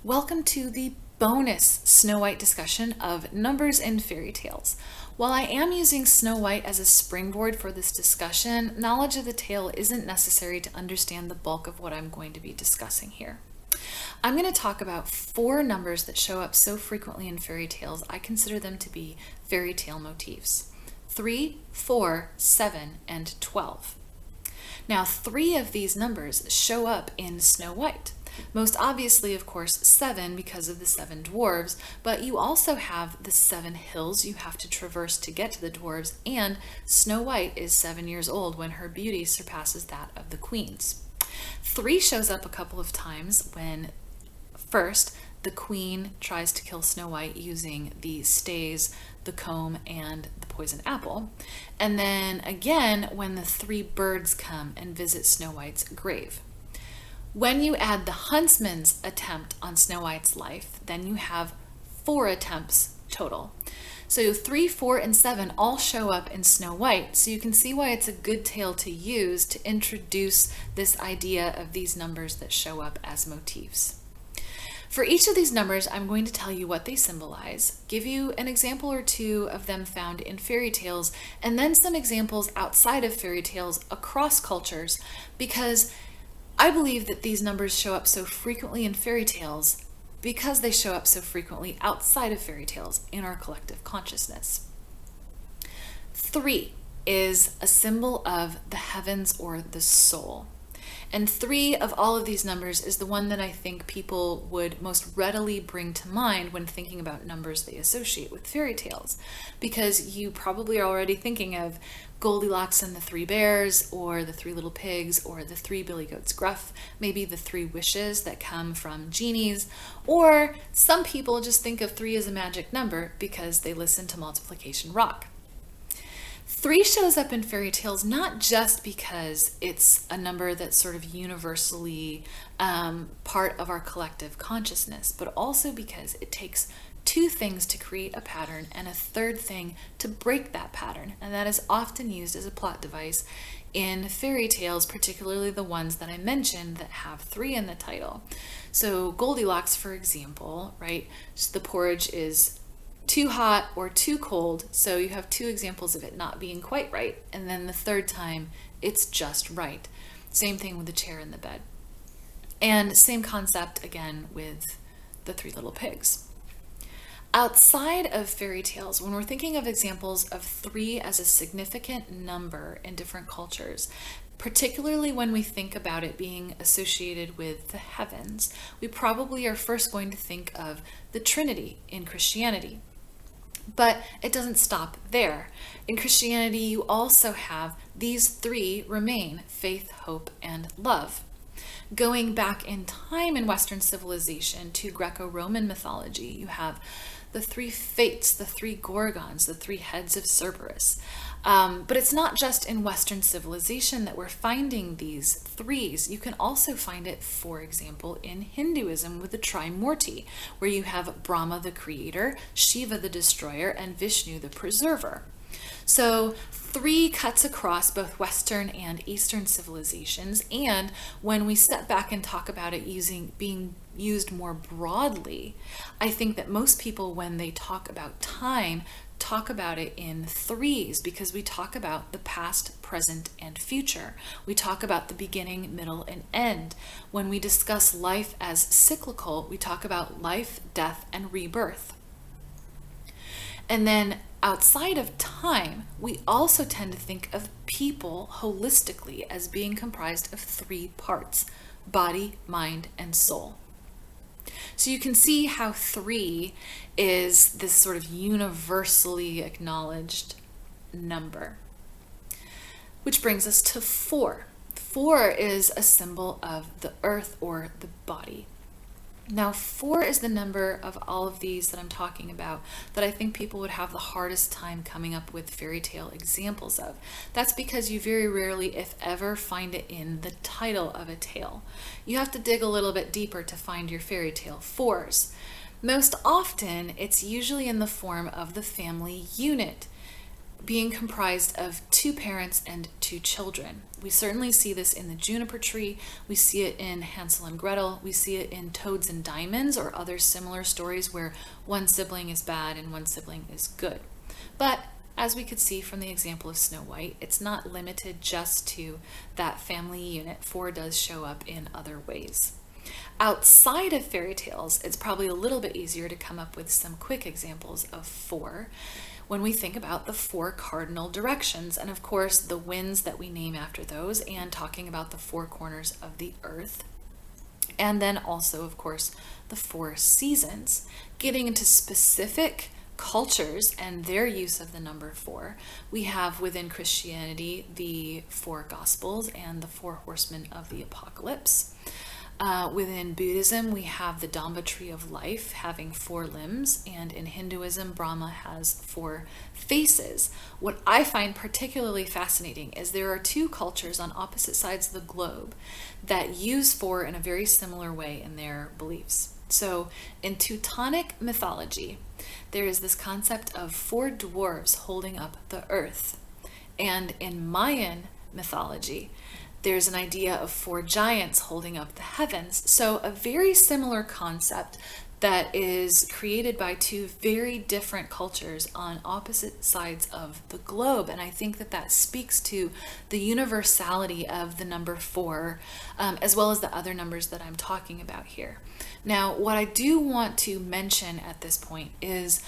Welcome to the bonus Snow White discussion of numbers in fairy tales. While I am using Snow White as a springboard for this discussion, knowledge of the tale isn't necessary to understand the bulk of what I'm going to be discussing here. I'm going to talk about 4 numbers that show up so frequently in fairy tales, I consider them to be fairy tale motifs. 3, 4, 7, and 12. Now, 3 of these numbers show up in Snow White. Most obviously, of course, 7 because of the 7 dwarves, but you also have the 7 hills you have to traverse to get to the dwarves, and Snow White is 7 years old when her beauty surpasses that of the queens. 3 shows up a couple of times when, first, the queen tries to kill Snow White using the stays, the comb, and the poison apple. And then again when the 3 birds come and visit Snow White's grave. When you add the huntsman's attempt on Snow White's life, then you have 4 attempts total. So 3, 4, and 7 all show up in Snow White, so you can see why it's a good tale to use to introduce this idea of these numbers that show up as motifs. For each of these numbers, I'm going to tell you what they symbolize, give you an example or 2 of them found in fairy tales, and then some examples outside of fairy tales across cultures, because I believe that these numbers show up so frequently in fairy tales because they show up so frequently outside of fairy tales in our collective consciousness. 3 is a symbol of the heavens or the soul. And 3 of all of these numbers is the one that I think people would most readily bring to mind when thinking about numbers they associate with fairy tales. Because you probably are already thinking of Goldilocks and the 3 bears, or the 3 little pigs, or the 3 billy goats gruff, maybe the 3 wishes that come from genies, or some people just think of 3 as a magic number because they listen to Multiplication Rock. 3 shows up in fairy tales not just because it's a number that's sort of universally part of our collective consciousness, but also because it takes 2 things to create a pattern and a 3rd thing to break that pattern, and that is often used as a plot device in fairy tales, particularly the ones that I mentioned that have 3 in the title. So Goldilocks, for example, right? So the porridge is too hot or too cold, so you have 2 examples of it not being quite right, and then the 3rd time it's just right. Same thing with the chair and the bed. And same concept again with the 3 little pigs. Outside of fairy tales, when we're thinking of examples of 3 as a significant number in different cultures, particularly when we think about it being associated with the heavens, we probably are first going to think of the Trinity in Christianity. But it doesn't stop there. In Christianity, you also have these 3 remain: faith, hope, and love. Going back in time in Western civilization to Greco-Roman mythology, you have the 3 fates, the 3 gorgons, the 3 heads of Cerberus. But it's not just in Western civilization that we're finding these 3s. You can also find it, for example, in Hinduism with the Trimurti, where you have Brahma the creator, Shiva the destroyer, and Vishnu the preserver. So 3 cuts across both Western and Eastern civilizations, and when we step back and talk about it being used more broadly, I think that most people, when they talk about time, talk about it in 3s because we talk about the past, present, and future. We talk about the beginning, middle, and end. When we discuss life as cyclical, we talk about life, death, and rebirth. And then outside of time, we also tend to think of people holistically as being comprised of 3 parts: body, mind, and soul. So you can see how 3 is this sort of universally acknowledged number. Which brings us to 4. 4 is a symbol of the earth or the body. Now, 4 is the number of all of these that I'm talking about that I think people would have the hardest time coming up with fairy tale examples of. That's because you very rarely, if ever, find it in the title of a tale. You have to dig a little bit deeper to find your fairy tale 4s. Most often, it's usually in the form of the family unit. being comprised of two parents and two children. We certainly see this in the juniper tree. We see it in Hansel and Gretel. We see it in Toads and Diamonds or other similar stories where one sibling is bad and one sibling is good. But as we could see from the example of Snow White, it's not limited just to that family unit. 4 does show up in other ways. Outside of fairy tales, it's probably a little bit easier to come up with some quick examples of 4 when we think about the 4 cardinal directions, and of course the winds that we name after those, and talking about the 4 corners of the earth. And then also, of course, the 4 seasons, getting into specific cultures and their use of the number 4. We have within Christianity the 4 Gospels and the 4 Horsemen of the Apocalypse. Within Buddhism, we have the Dhamma tree of life having 4 limbs, and in Hinduism, Brahma has 4 faces. What I find particularly fascinating is there are 2 cultures on opposite sides of the globe that use 4 in a very similar way in their beliefs. So in Teutonic mythology, there is this concept of 4 dwarves holding up the earth. And in Mayan mythology, there's an idea of 4 giants holding up the heavens. So a very similar concept that is created by 2 very different cultures on opposite sides of the globe. And I think that that speaks to the universality of the number 4, as well as the other numbers that I'm talking about here. Now, what I do want to mention at this point is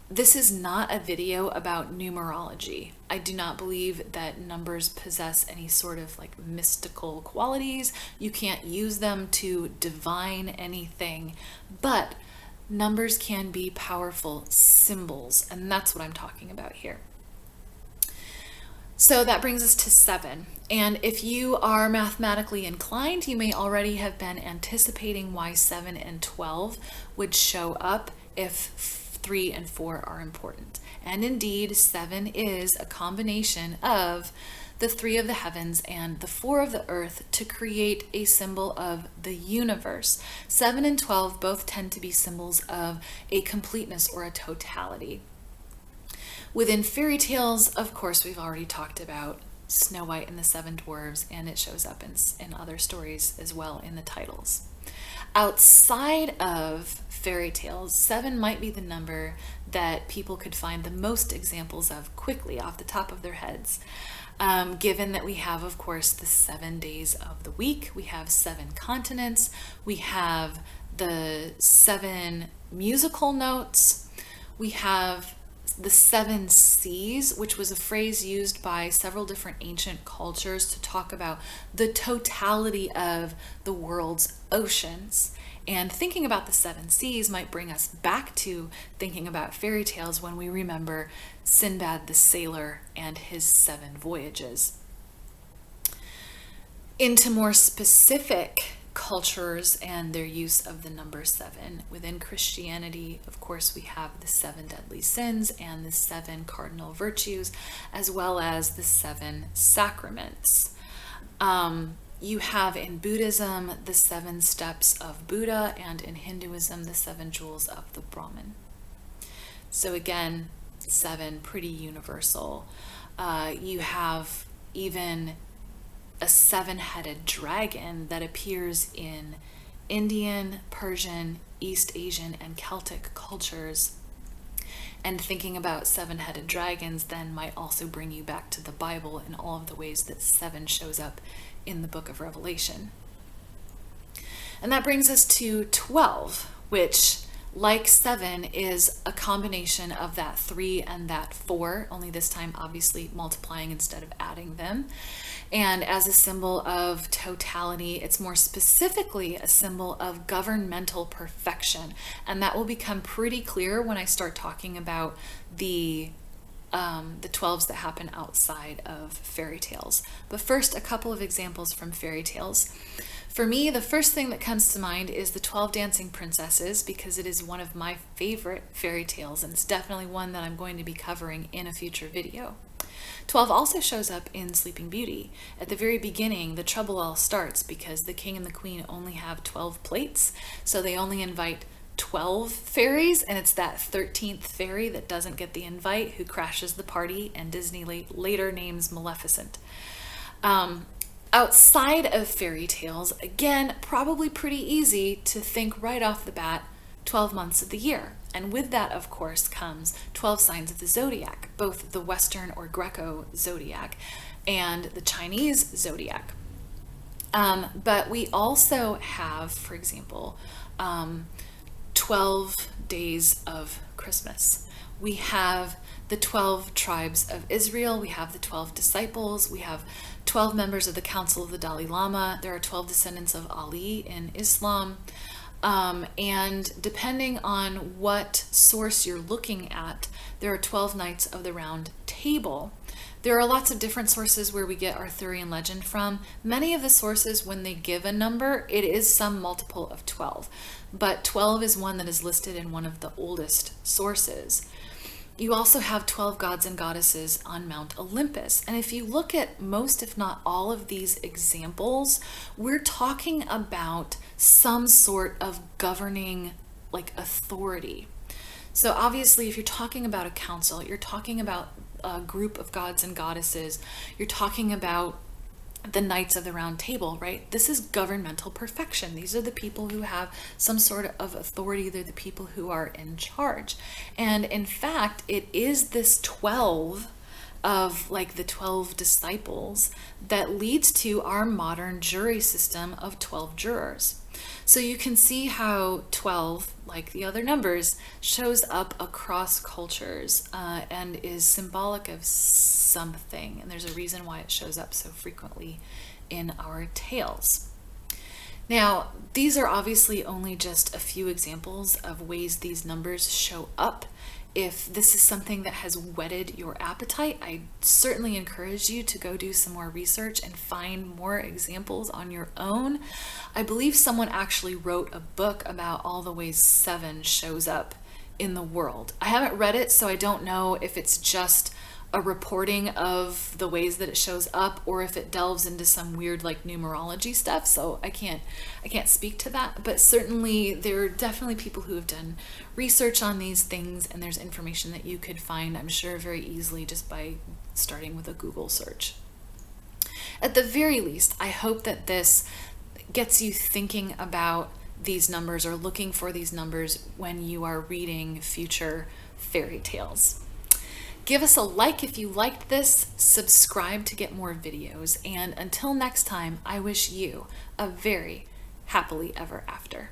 this is not a video about numerology. I do not believe that numbers possess any sort of like mystical qualities. You can't use them to divine anything, but numbers can be powerful symbols, and that's what I'm talking about here. So that brings us to 7. And if you are mathematically inclined, you may already have been anticipating why 7 and 12 would show up if 3 and 4 are important. And indeed, 7 is a combination of the 3 of the heavens and the 4 of the earth to create a symbol of the universe. 7 and 12 both tend to be symbols of a completeness or a totality. Within fairy tales, of course, we've already talked about Snow White and the 7 Dwarves, and it shows up in other stories as well in the titles. Outside of fairy tales, 7 might be the number that people could find the most examples of quickly off the top of their heads. Given that we have, of course, the 7 days of the week, we have 7 continents, we have the 7 musical notes, we have the 7 seas, which was a phrase used by several different ancient cultures to talk about the totality of the world's oceans. And thinking about the 7 seas might bring us back to thinking about fairy tales when we remember Sinbad the Sailor and his 7 voyages. Into more specific cultures and their use of the number 7. Within Christianity, of course, we have the 7 deadly sins and the 7 cardinal virtues, as well as the 7 sacraments. You have in Buddhism the 7 steps of Buddha, and in Hinduism the 7 jewels of the Brahman. So again, 7 pretty universal. You have even a 7-headed dragon that appears in Indian, Persian, East Asian, and Celtic cultures. And thinking about 7-headed dragons then might also bring you back to the Bible in all of the ways that 7 shows up in the book of Revelation. And that brings us to 12, which, like 7, is a combination of that 3 and that 4, only this time obviously multiplying instead of adding them. And as a symbol of totality, it's more specifically a symbol of governmental perfection. And that will become pretty clear when I start talking about the 12s that happen outside of fairy tales. But first, a couple of examples from fairy tales. For me, the first thing that comes to mind is the 12 Dancing Princesses, because it is one of my favorite fairy tales, and it's definitely one that I'm going to be covering in a future video. 12 also shows up in Sleeping Beauty. At the very beginning, the trouble all starts because the king and the queen only have 12 plates, so they only invite 12 fairies, and it's that 13th fairy that doesn't get the invite who crashes the party, and Disney later names Maleficent. Outside of fairy tales, again, probably pretty easy to think right off the bat 12 months of the year. And with that, of course, comes 12 signs of the zodiac, both the Western or Greco zodiac and the Chinese zodiac. But we also have, for example, 12 days of Christmas. We have the 12 tribes of Israel. We have the 12 disciples. We have 12 members of the Council of the Dalai Lama. There are 12 descendants of Ali in Islam. And depending on what source you're looking at, there are 12 Knights of the Round Table. There are lots of different sources where we get Arthurian legend from. Many of the sources, when they give a number, it is some multiple of 12. But 12 is one that is listed in one of the oldest sources. You also have 12 gods and goddesses on Mount Olympus. And if you look at most, if not all of these examples, we're talking about some sort of governing authority. So obviously, if you're talking about a council, you're talking about a group of gods and goddesses, you're talking about the Knights of the Round Table, right? This is governmental perfection. These are the people who have some sort of authority. They're the people who are in charge. And in fact, it is this 12 of the 12 disciples that leads to our modern jury system of 12 jurors. So you can see how 12, like the other numbers, shows up across cultures and is symbolic of something. And there's a reason why it shows up so frequently in our tales. Now, these are obviously only just a few examples of ways these numbers show up. If this is something that has whetted your appetite, I certainly encourage you to go do some more research and find more examples on your own. I believe someone actually wrote a book about all the ways 7 shows up in the world. I haven't read it, so I don't know if it's just a reporting of the ways that it shows up or if it delves into some weird numerology stuff. So I can't speak to that, but certainly there are definitely people who have done research on these things, and there's information that you could find, I'm sure, very easily just by starting with a Google search. At the very least, I hope that this gets you thinking about these numbers or looking for these numbers when you are reading future fairy tales. Give us a like if you liked this, subscribe to get more videos, and until next time, I wish you a very happily ever after.